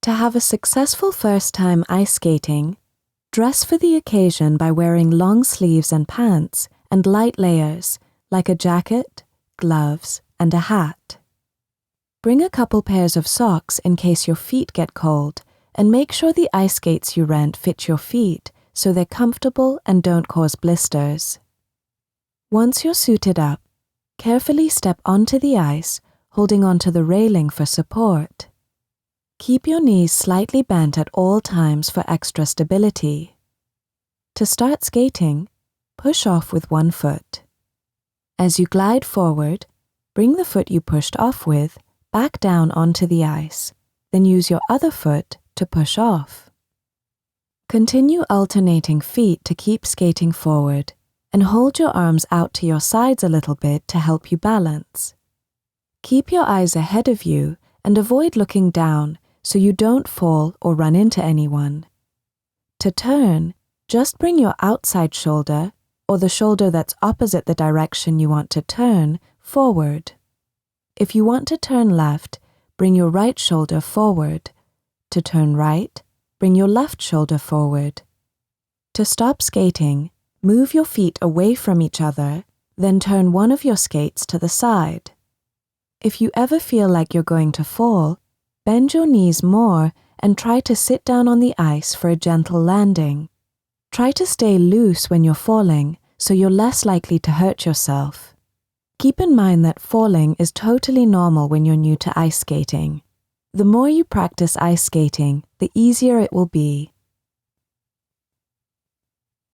To have a successful first time ice skating, dress for the occasion by wearing long sleeves and pants and light layers like a jacket, gloves, and a hat. Bring a couple pairs of socks in case your feet get cold, and make sure the ice skates you rent fit your feet so they're comfortable and don't cause blisters. Once you're suited up, carefully step onto the ice, holding onto the railing for support. Keep your knees slightly bent at all times for extra stability. To start skating, push off with one foot. As you glide forward, bring the foot you pushed off with back down onto the ice, then use your other foot to push off. Continue alternating feet to keep skating forward, and hold your arms out to your sides a little bit to help you balance. Keep your eyes ahead of you and avoid looking down so you don't fall or run into anyone. To turn, just bring your outside shoulder, or the shoulder that's opposite the direction you want to turn, forward. If you want to turn left, bring your right shoulder forward. To turn right, bring your left shoulder forward. To stop skating, move your feet away from each other, then turn one of your skates to the side. If you ever feel like you're going to fall, bend your knees more and try to sit down on the ice for a gentle landing. Try to stay loose when you're falling so you're less likely to hurt yourself. Keep in mind that falling is totally normal when you're new to ice skating. The more you practice ice skating, the easier it will be.